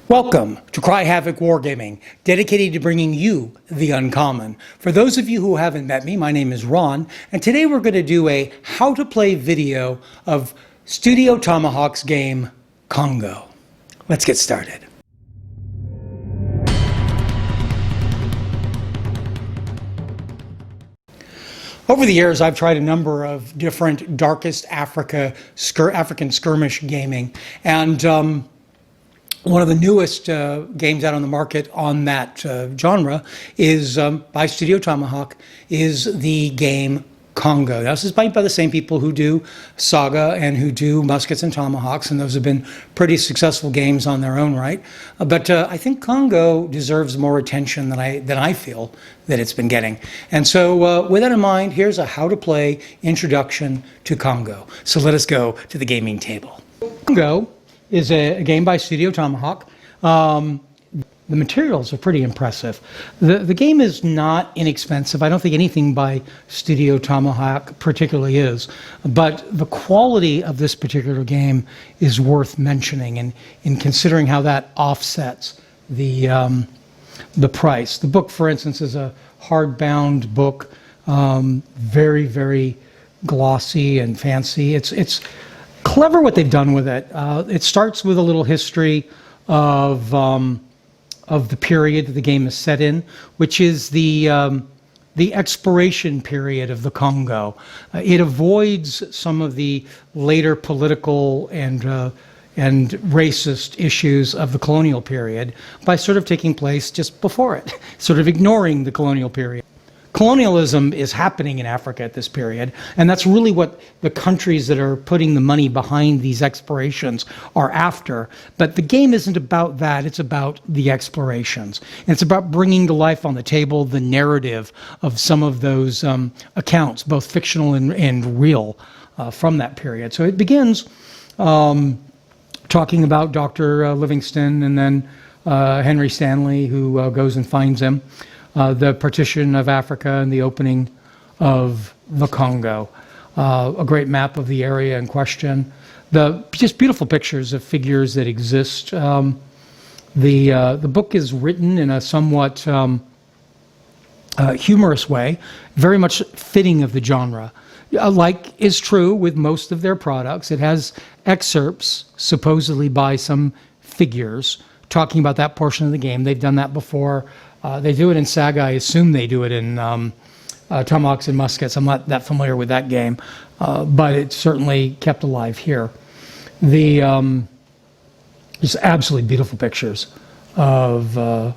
Welcome to Cry Havoc Wargaming, dedicated to bringing you the uncommon. For those of you who haven't met me, my name is Ron, and today we're going to do a how to play video of Studio Tomahawk's game, Congo. Let's get started. Over the years, I've tried a number of different darkest African skirmish gaming, and one of the newest games out on the market on that genre is by Studio Tomahawk, is the game Congo. Now, this is made by the same people who do Saga and who do Muskets and Tomahawks, and those have been pretty successful games on their own right. But I think Congo deserves more attention than I feel that it's been getting. And so with that in mind, here's a how to play introduction to Congo. So let us go to the gaming table. Congo is a game by Studio Tomahawk. The materials are pretty impressive. The game is not inexpensive. I don't think anything by Studio Tomahawk particularly is, but the quality of this particular game is worth mentioning, and in considering how that offsets the price. The book, for instance, is a hardbound book, very, very glossy and fancy. It's clever what they've done with it. It starts with a little history of the period that the game is set in, which is the exploration period of the Congo. It avoids some of the later political and racist issues of the colonial period by sort of taking place just before it, sort of ignoring the colonial period. Colonialism is happening in Africa at this period, and that's really what the countries that are putting the money behind these explorations are after. But the game isn't about that, it's about the explorations. And it's about bringing to life on the table the narrative of some of those accounts, both fictional and real, from that period. So it begins talking about Dr. Livingston and then Henry Stanley, who goes and finds him. The partition of Africa and the opening of the Congo. A great map of the area in question. Just beautiful pictures of figures that exist. The book is written in a somewhat humorous way, very much fitting of the genre. Like is true with most of their products, it has excerpts, supposedly by some figures, talking about that portion of the game. They've done that before. They do it in Saga. I assume they do it in Tomahawks and Muskets. I'm not that familiar with that game, but it's certainly kept alive here. Just absolutely beautiful pictures of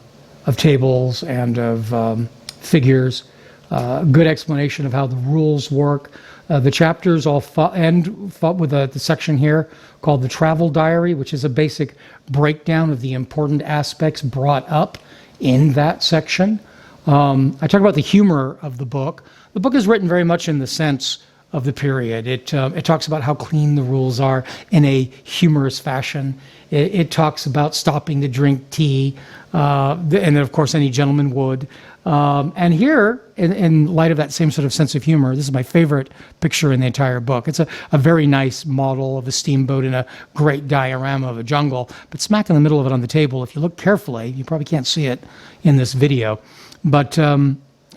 tables and of figures. Good explanation of how the rules work. The chapters all end with the section here called the Travel Diary, which is a basic breakdown of the important aspects brought up in that section. I talk about the humor of the book. The book is written very much in the sense of the period. It talks about how clean the rules are in a humorous fashion. It talks about stopping to drink tea, and of course any gentleman would. And here, in light of that same sort of sense of humor, this is my favorite picture in the entire book. It's a very nice model of a steamboat in a great diorama of a jungle, but smack in the middle of it on the table, if you look carefully, you probably can't see it in this video, but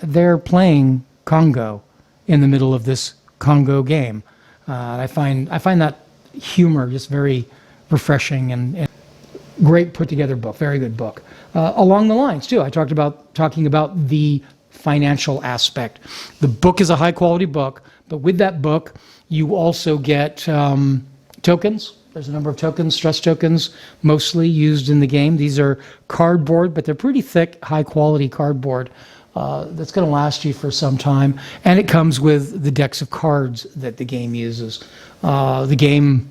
they're playing Congo in the middle of this Congo game. I find that humor just very refreshing and great put together book, very good book. Along the lines too, I talking about the financial aspect. The book is a high quality book, but with that book you also get tokens. There's a number of tokens, stress tokens, mostly used in the game. These are cardboard, but they're pretty thick, high quality cardboard that's going to last you for some time. And it comes with the decks of cards that the game uses. The game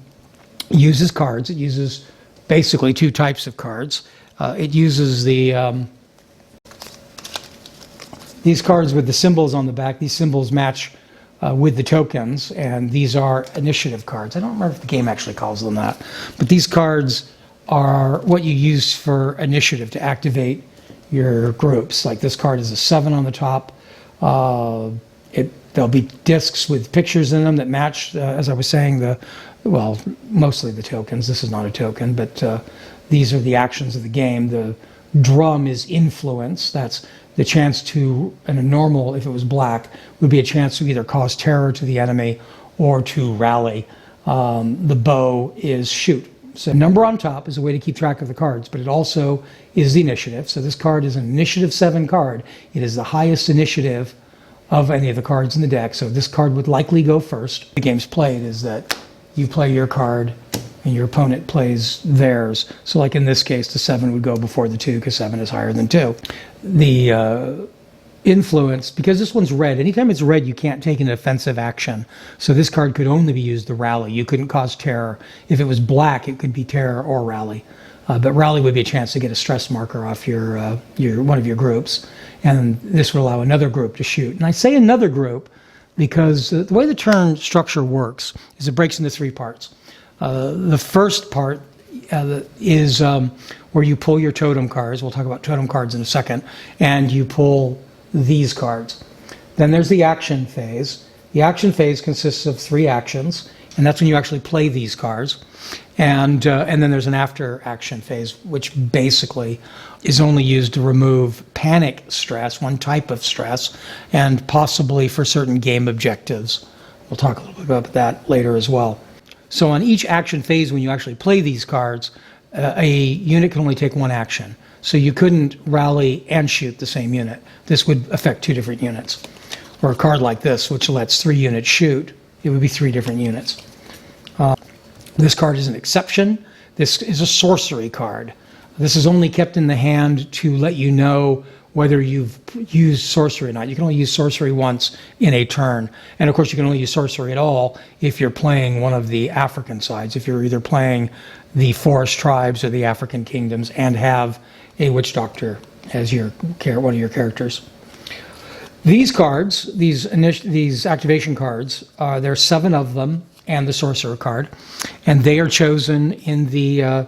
uses cards. It uses basically two types of cards. It uses these cards with the symbols on the back. These symbols match with the tokens, and these are initiative cards. I don't remember if the game actually calls them that, but these cards are what you use for initiative to activate your groups. Like this card is a 7 on the top. There'll be discs with pictures in them that match, as I was saying, mostly the tokens. This is not a token, but These are the actions of the game. The drum is influence. That's the chance to, in a normal, if it was black, would be a chance to either cause terror to the enemy or to rally. The bow is shoot. So number on top is a way to keep track of the cards, but it also is the initiative. So this card is an initiative 7 card. It is the highest initiative of any of the cards in the deck. So this card would likely go first. The game's played is that you play your card and your opponent plays theirs. So like in this case, the 7 would go before the 2 because 7 is higher than 2. The influence, because this one's red, anytime it's red, you can't take an offensive action. So this card could only be used to rally. You couldn't cause terror. If it was black, it could be terror or rally. But rally would be a chance to get a stress marker off your one of your groups. And this would allow another group to shoot. And I say another group because the way the turn structure works is it breaks into 3 parts. The first part is where you pull your totem cards. We'll talk about totem cards in a second. And you pull these cards. Then there's the action phase. The action phase consists of 3 actions, and that's when you actually play these cards. And then there's an after action phase, which basically is only used to remove panic stress, one type of stress, and possibly for certain game objectives. We'll talk a little bit about that later as well. So on each action phase, when you actually play these cards, a unit can only take 1 action. So you couldn't rally and shoot the same unit. This would affect 2 different units. Or a card like this, which lets 3 units shoot, it would be 3 different units. This card is an exception. This is a sorcery card. This is only kept in the hand to let you know whether you've used sorcery or not. You can only use sorcery once in a turn. And of course, you can only use sorcery at all if you're playing one of the African sides, if you're either playing the forest tribes or the African kingdoms and have a witch doctor as one of your characters. These cards, these activation cards, there's 7 of them, and the sorcerer card, and they are chosen in the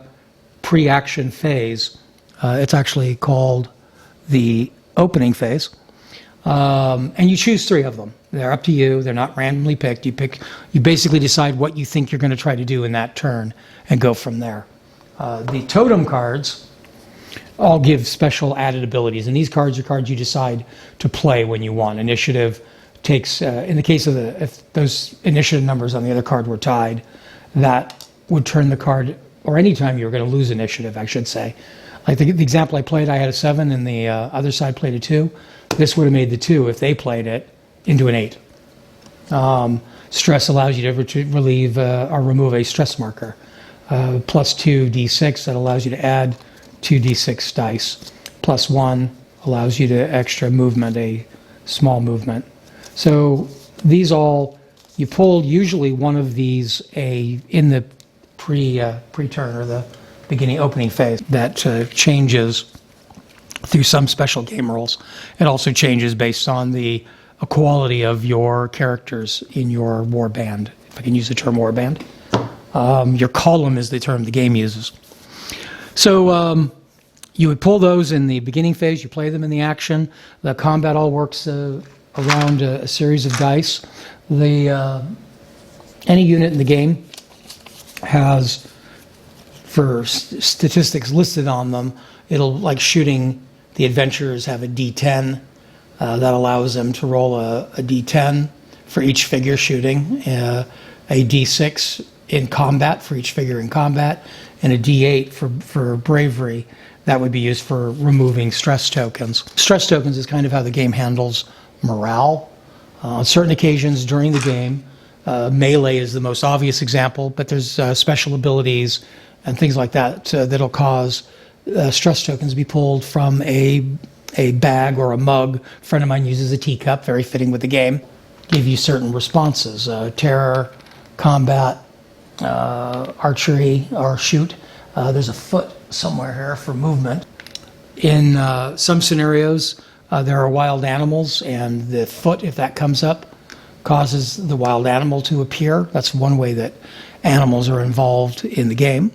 pre-action phase. It's actually called the opening phase, and you choose 3 of them. They're up to you. They're not randomly picked. You basically decide what you think you're going to try to do in that turn and go from there. The totem cards all give special added abilities, and these cards are cards you decide to play when you want. Initiative takes, in the case of if those initiative numbers on the other card were tied, that would turn the card, or any time you were going to lose initiative, I should say. Like the example I played, I had a 7 and the other side played a 2. This would have made the 2, if they played it, into an 8. Stress allows you to relieve or remove a stress marker. Plus 2d6, that allows you to add 2d6 dice. Plus 1 allows you to extra movement, a small movement. So these all, you pull usually one of these in the pre-turn or the beginning opening phase that changes through some special game rules. It also changes based on the quality of your characters in your war band, if I can use the term war band. Your column is the term the game uses. So you would pull those in the beginning phase, you play them in the action. The combat all works around a series of dice. Any unit in the game has, for statistics listed on them, it'll, like shooting, the adventurers have a d10 that allows them to roll a d10 for each figure shooting, a d6 in combat for each figure in combat, and a d8 for bravery. That would be used for removing stress tokens. Stress tokens is kind of how the game handles morale. On certain occasions during the game, melee is the most obvious example, but there's special abilities and things like that that'll cause stress tokens to be pulled from a bag or a mug. A friend of mine uses a teacup, very fitting with the game. Give you certain responses, terror, combat, archery, or shoot. There's a foot somewhere here for movement. In some scenarios, there are wild animals, and the foot, if that comes up, causes the wild animal to appear. That's one way that animals are involved in the game.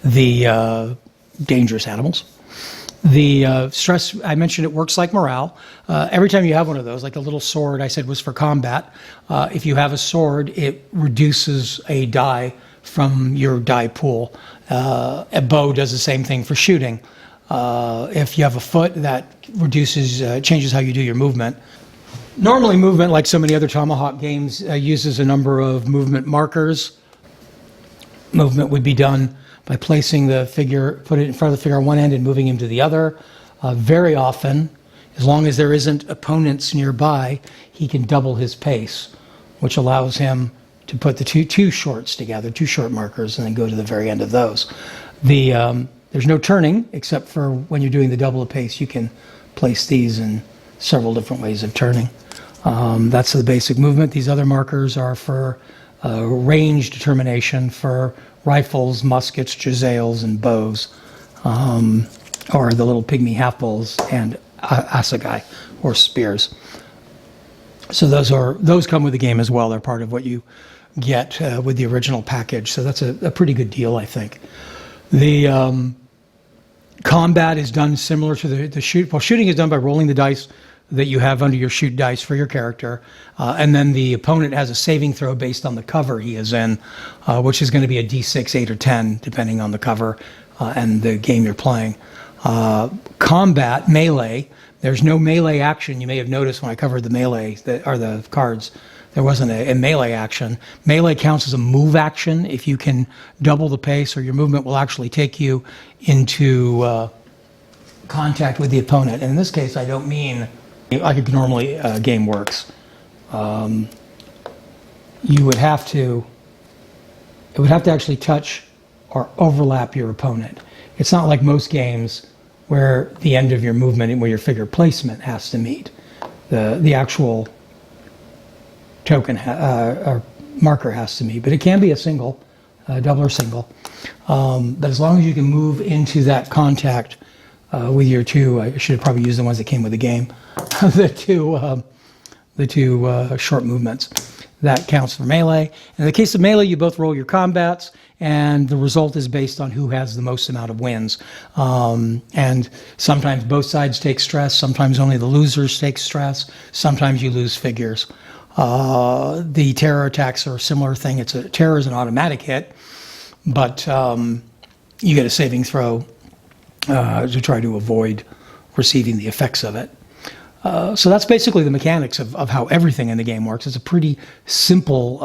The dangerous animals. The stress, I mentioned, it works like morale. Every time you have one of those, like the little sword I said was for combat, if you have a sword, it reduces a die from your die pool. A bow does the same thing for shooting. If you have a foot, that changes how you do your movement. Normally, movement, like so many other Tomahawk games, uses a number of movement markers. Movement would be done by placing the figure, put it in front of the figure on one end and moving him to the other. Very often, as long as there isn't opponents nearby, he can double his pace, which allows him to put the two shorts together, two short markers, and then go to the very end of those. There's no turning, except for when you're doing the double pace. You can place these in several different ways of turning. That's the basic movement. These other markers are for range determination for rifles, muskets, jezzails, and bows, or the little pygmy half-bowls and assegai, or spears. So those come with the game as well. They're part of what you get with the original package. So that's a pretty good deal, I think. The combat is done similar to the shoot. Well, shooting is done by rolling the dice that you have under your shoot dice for your character, and then the opponent has a saving throw based on the cover he is in, which is going to be a D6, 8, or 10, depending on the cover and the game you're playing. Combat, melee, there's no melee action. You may have noticed when I covered the melee, or the cards, there wasn't a melee action. Melee counts as a move action. If you can double the pace, or your movement will actually take you into contact with the opponent. And in this case, I don't mean like a normally game works. It would have to actually touch or overlap your opponent. It's not like most games where the end of your movement and where your figure placement has to meet. The actual token or marker has to meet, but it can be a single, double or single. But as long as you can move into that contact with your two, I should have probably used the ones that came with the game, the two short movements. That counts for melee. In the case of melee, you both roll your combats, and the result is based on who has the most amount of wins. And sometimes both sides take stress, sometimes only the losers take stress, sometimes you lose figures. The terror attacks are a similar thing. Terror is an automatic hit, but you get a saving throw to try to avoid receiving the effects of it. So that's basically the mechanics of how everything in the game works. It's a pretty simple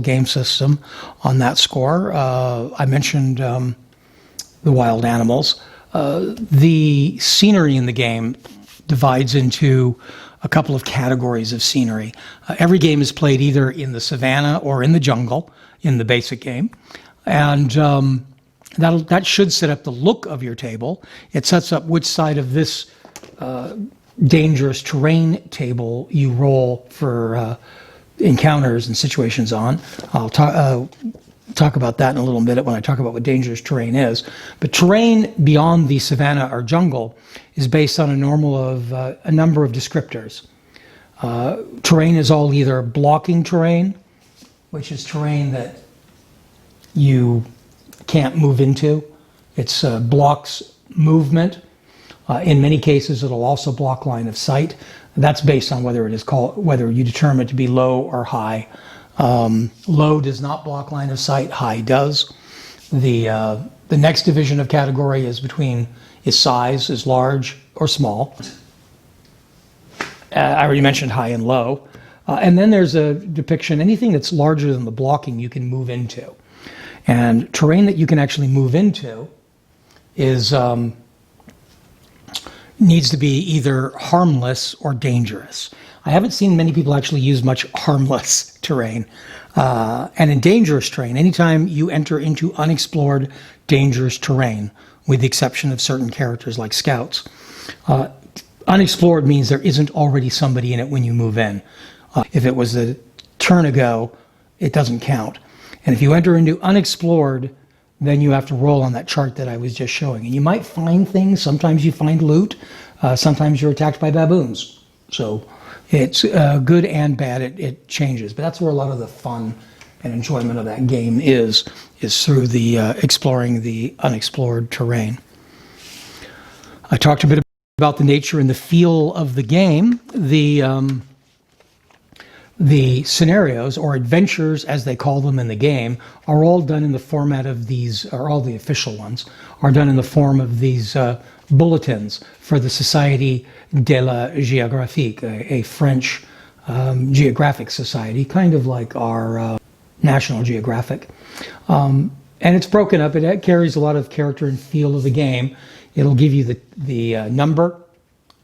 game system on that score. I mentioned the wild animals. The scenery in the game divides into a couple of categories of scenery. Every game is played either in the savannah or in the jungle in the basic game. And that should set up the look of your table. It sets up which side of this dangerous terrain table you roll for encounters and situations on. I'll talk about that in a little minute when I talk about what dangerous terrain is. But terrain beyond the savannah or jungle is based on a number of descriptors. Terrain is all either blocking terrain, which is terrain that you can't move into. It's blocks movement. In many cases, it'll also block line of sight. That's based on whether you determine it to be low or high. Low does not block line of sight. High does. The next division of category is size, is large or small. I already mentioned high and low. And then there's a depiction, anything that's larger than the blocking you can move into. And terrain that you can actually move into needs to be either harmless or dangerous. I haven't seen many people actually use much harmless terrain. And in dangerous terrain, anytime you enter into unexplored dangerous terrain, with the exception of certain characters like scouts, unexplored means there isn't already somebody in it when you move in. If it was a turn ago, it doesn't count. And if you enter into unexplored, then you have to roll on that chart that I was just showing. And you might find things. Sometimes you find loot. Sometimes you're attacked by baboons. So it's good and bad. It changes. But that's where a lot of the fun and enjoyment of that game is through the exploring the unexplored terrain. I talked a bit about the nature and the feel of the game. The The scenarios, or adventures as they call them in the game, are all done in the format of these, or all the official ones, are done in the form of these bulletins for the Société de la Géographie, a French geographic society, kind of like our National Geographic. And it's broken up. It carries a lot of character and feel of the game. It'll give you the number.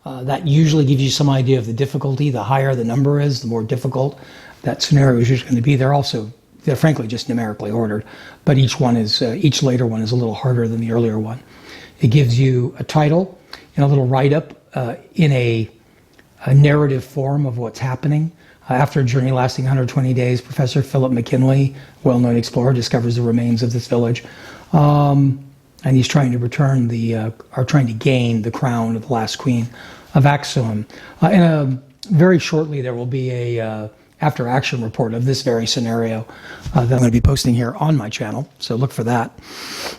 That usually gives you some idea of the difficulty. The higher the number is, the more difficult that scenario is usually going to be. They're frankly just numerically ordered, but each later one is a little harder than the earlier one. It gives you a title and a little write-up in a narrative form of what's happening. After a journey lasting 120 days, Professor Philip McKinley, well-known explorer, discovers the remains of this village. And he's trying to trying to gain the crown of the last queen of Axum. Very shortly, there will be a after-action report of this very scenario that I'm going to be posting here on my channel, so look for that.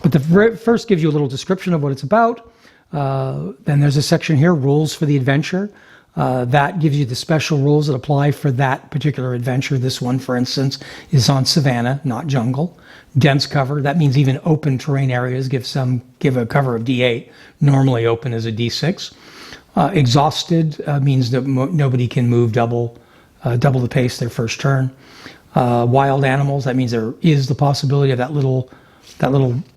But the first gives you a little description of what it's about. Then there's a section here, rules for the adventure. That gives you the special rules that apply for that particular adventure. This one, for instance, is on savanna, not jungle. Dense cover, that means even open terrain areas give a cover of D8. Normally open is a D6. Exhausted means that nobody can move double the pace their first turn. Wild animals, that means there is the possibility of that little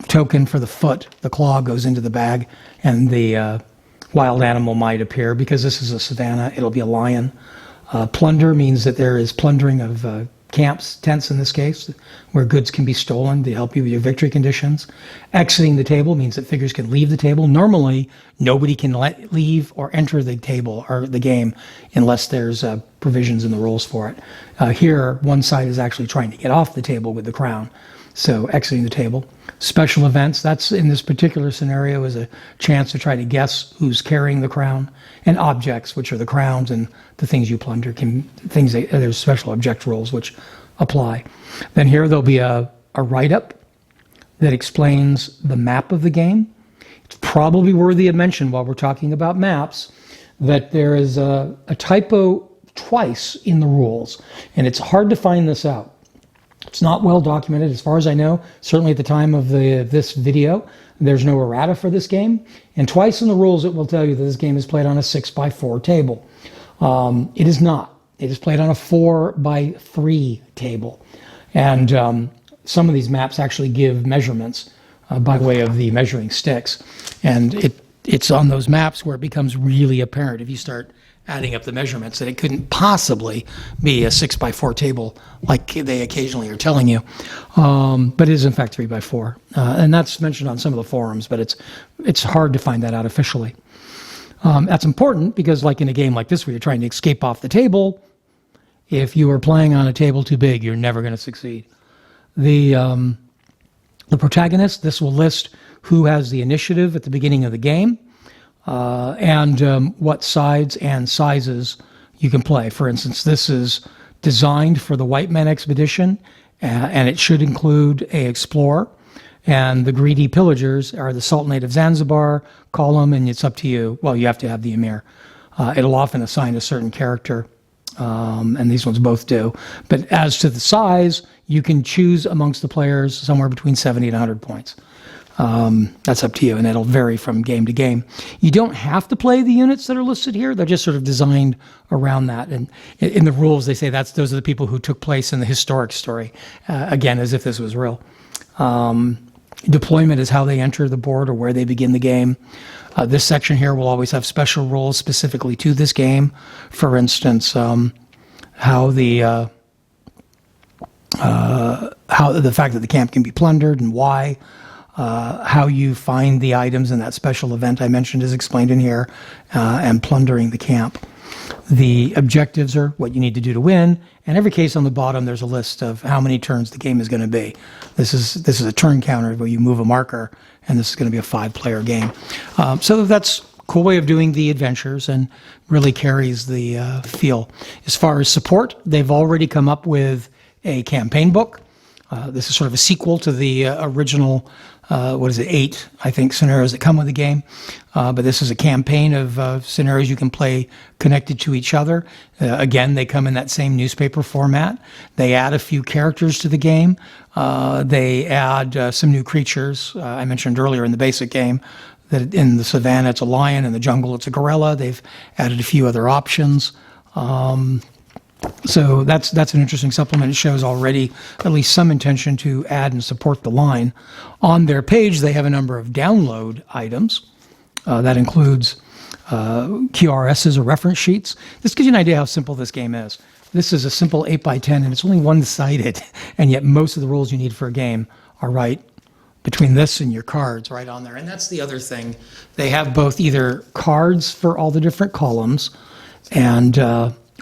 token for the foot. The claw goes into the bag, and the wild animal might appear. Because this is a savanna, it'll be a lion. Plunder means that there is plundering of camps, tents in this case, where goods can be stolen to help you with your victory conditions. Exiting the table means that figures can leave the table. Normally, nobody can leave or enter the table or the game unless there's provisions in the rules for it. Here, one side is actually trying to get off the table with the crown, so exiting the table. Special events, that's in this particular scenario, is a chance to try to guess who's carrying the crown. And objects, which are the crowns and the things you plunder, there's special object rules which apply. Then here there'll be a write-up that explains the map of the game. It's probably worthy of mention while we're talking about maps that there is a typo twice in the rules, and it's hard to find this out. It's not well documented as far as I know. Certainly at the time of this video, there's no errata for this game. And twice in the rules it will tell you that this game is played on a 6x4 table. It is not. It is played on a 4x3 table. And some of these maps actually give measurements by way of the measuring sticks. And it's on those maps where it becomes really apparent if you start adding up the measurements that it couldn't possibly be a 6x4 table like they occasionally are telling you. But it is in fact 3x4. And that's mentioned on some of the forums, but it's hard to find that out officially. That's important because like in a game like this where you're trying to escape off the table, if you are playing on a table too big, you're never going to succeed. The protagonist, this will list who has the initiative at the beginning of the game. And what sides and sizes you can play. For instance, this is designed for the White Man Expedition, and it should include an explorer. And the greedy pillagers are the Sultanate of Zanzibar. Call them, and it's up to you. Well, you have to have the Emir. It'll often assign a certain character, and these ones both do. But as to the size, you can choose amongst the players somewhere between 70 and 100 points. That's up to you, and it'll vary from game to game. You don't have to play the units that are listed here. They're just sort of designed around that. And in the rules, they say those are the people who took place in the historic story, again, as if this was real. Deployment is how they enter the board or where they begin the game. This section here will always have special rules specifically to this game. For instance, how the fact that the camp can be plundered and why. How you find the items in that special event I mentioned is explained in here, and plundering the camp. The objectives are what you need to do to win, and every case on the bottom there's a list of how many turns the game is going to be. This is a turn counter where you move a marker, and this is going to be a 5-player game. So that's a cool way of doing the adventures and really carries the feel. As far as support, they've already come up with a campaign book. This is sort of a sequel to the original 8, I think, scenarios that come with the game. But this is a campaign of scenarios you can play connected to each other. Again, they come in that same newspaper format. They add a few characters to the game. They add some new creatures. I mentioned earlier in the basic game that in the savannah it's a lion, in the jungle it's a gorilla. They've added a few other options. So that's an interesting supplement. It shows already at least some intention to add and support the line. On their page, they have a number of download items. That includes QRSs or reference sheets. This gives you an idea how simple this game is. This is a simple 8x10, and it's only one-sided, and yet most of the rules you need for a game are right between this and your cards right on there. And that's the other thing. They have both either cards for all the different columns and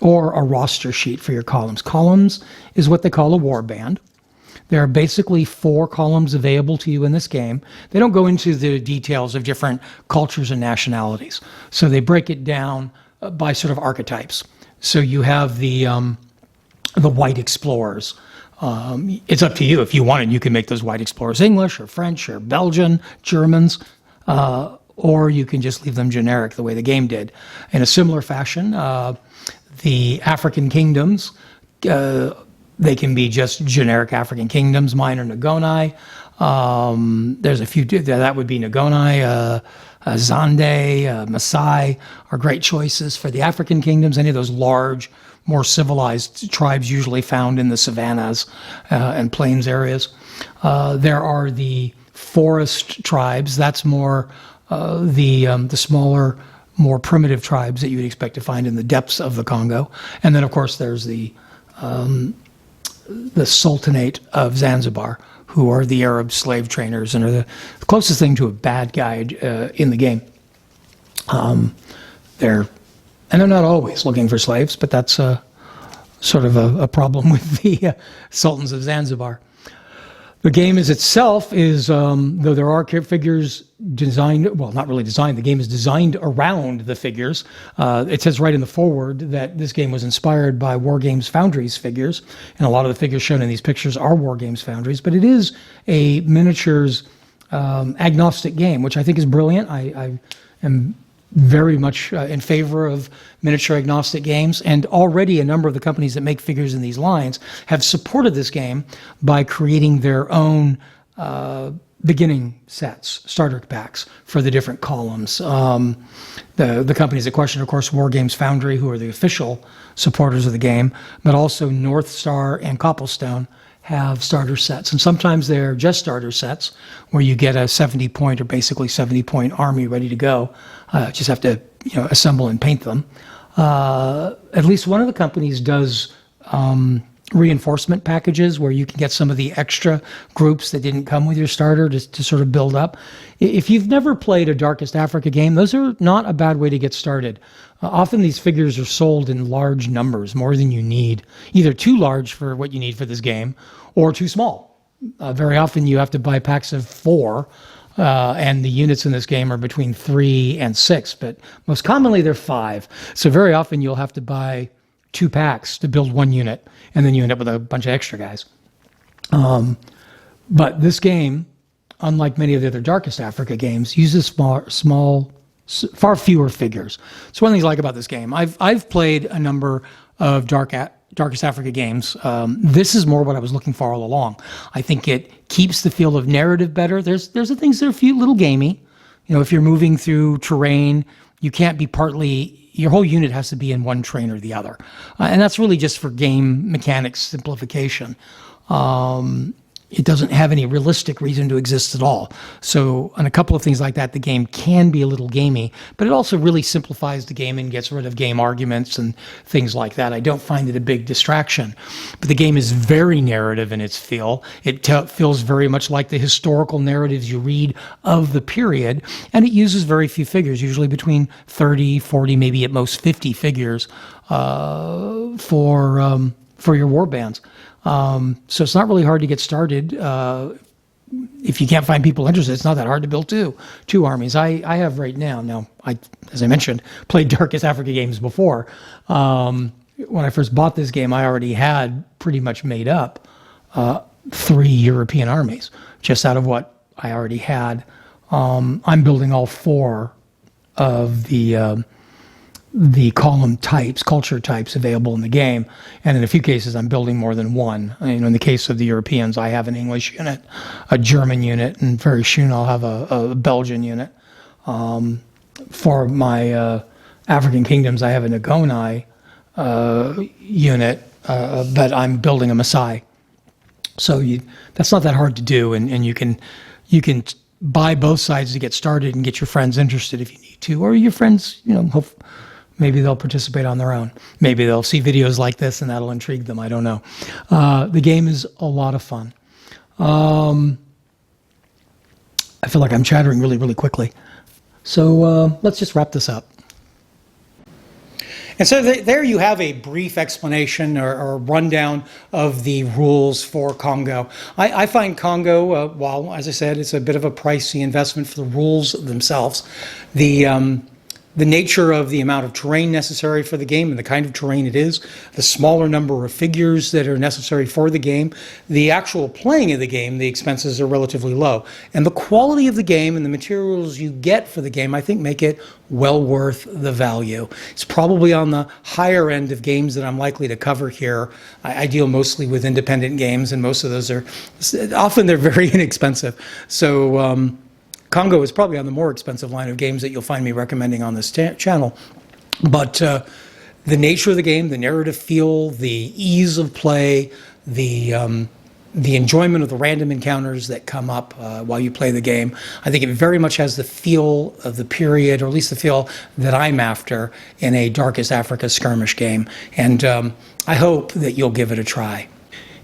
or a roster sheet for your columns. Columns is what they call a warband. There are basically 4 columns available to you in this game. They don't go into the details of different cultures and nationalities. So they break it down by sort of archetypes. So you have the white explorers. It's up to you. If you wanted, you can make those white explorers English or French or Belgian, Germans, or you can just leave them generic the way the game did. In a similar fashion, the African kingdoms, they can be just generic African kingdoms. Mine are Nagoni. There's a few, that would be Nagoni, Zande, Maasai are great choices for the African kingdoms. Any of those large, more civilized tribes usually found in the savannas and plains areas. There are the forest tribes. That's more the smaller, more primitive tribes that you would expect to find in the depths of the Congo. And then, of course, there's the Sultanate of Zanzibar, who are the Arab slave trainers and are the closest thing to a bad guy in the game. They're not always looking for slaves, but that's sort of a problem with the Sultans of Zanzibar. The game itself is, though there are figures designed, well, not really designed, the game is designed around the figures. It says right in the foreword that this game was inspired by Wargames Foundry's figures, and a lot of the figures shown in these pictures are Wargames Foundry's, but it is a miniatures agnostic game, which I think is brilliant. I am very much in favor of miniature agnostic games, and already a number of the companies that make figures in these lines have supported this game by creating their own beginning sets, starter packs for the different columns. The companies at question, of course, Wargames Foundry, who are the official supporters of the game, but also North Star and Copplestone have starter sets, and sometimes they're just starter sets where you get a 70-point or basically 70-point army ready to go. Just have to assemble and paint them. At least one of the companies does reinforcement packages where you can get some of the extra groups that didn't come with your starter to sort of build up. If you've never played a Darkest Africa game, those are not a bad way to get started. Often these figures are sold in large numbers, more than you need, either too large for what you need for this game or too small. Very often you have to buy packs of 4, and the units in this game are between 3 and 6, but most commonly they're 5. So very often you'll have to buy 2 packs to build 1 unit, and then you end up with a bunch of extra guys. But this game, unlike many of the other Darkest Africa games, uses far fewer figures. So one of the things I like about this game, I've played a number of Darkest Africa games. This is more what I was looking for all along. I think it keeps the feel of narrative better. There's the things that are a few little gamey. If you're moving through terrain, you can't be your whole unit has to be in one train or the other. And that's really just for game mechanics simplification. It doesn't have any realistic reason to exist at all. So on a couple of things like that, the game can be a little gamey, but it also really simplifies the game and gets rid of game arguments and things like that. I don't find it a big distraction. But the game is very narrative in its feel. It feels very much like the historical narratives you read of the period, and it uses very few figures, usually between 30, 40, maybe at most 50 figures for your war bands. So it's not really hard to get started. If you can't find people interested, it's not that hard to build two armies. I have right now, as I mentioned, played Darkest Africa games before. When I first bought this game, I already had pretty much made up 3 European armies, just out of what I already had. I'm building all 4 of the column types, culture types available in the game. And in a few cases, I'm building more than one. In the case of the Europeans, I have an English unit, a German unit, and very soon I'll have a Belgian unit. For my African kingdoms, I have a Nagonai unit, but I'm building a Maasai. So that's not that hard to do, and you can buy both sides to get started and get your friends interested if you need to, or your friends, maybe they'll participate on their own. Maybe they'll see videos like this and that'll intrigue them. I don't know. The game is a lot of fun. I feel like I'm chattering really, really quickly. So let's just wrap this up. And so there you have a brief explanation or rundown of the rules for Congo. I find Congo, while, as I said, it's a bit of a pricey investment for the rules themselves. The nature of the amount of terrain necessary for the game and the kind of terrain it is, the smaller number of figures that are necessary for the game, the actual playing of the game, the expenses are relatively low. And the quality of the game and the materials you get for the game, I think, make it well worth the value. It's probably on the higher end of games that I'm likely to cover here. I deal mostly with independent games, and most of those are, often they're very inexpensive. So, Congo is probably on the more expensive line of games that you'll find me recommending on this channel. But the nature of the game, the narrative feel, the ease of play, the enjoyment of the random encounters that come up while you play the game, I think it very much has the feel of the period, or at least the feel that I'm after in a Darkest Africa skirmish game. And I hope that you'll give it a try.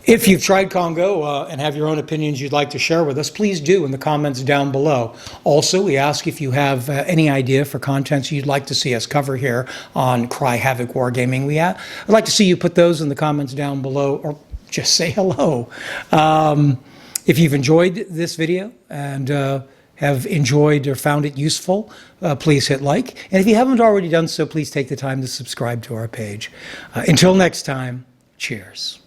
If you've tried Congo and have your own opinions you'd like to share with us, please do in the comments down below. Also, we ask if you have any idea for contents you'd like to see us cover here on Cry Havoc Wargaming. I'd like to see you put those in the comments down below, or just say hello. If you've enjoyed this video and have enjoyed or found it useful, please hit like. And if you haven't already done so, please take the time to subscribe to our page. Until next time, cheers.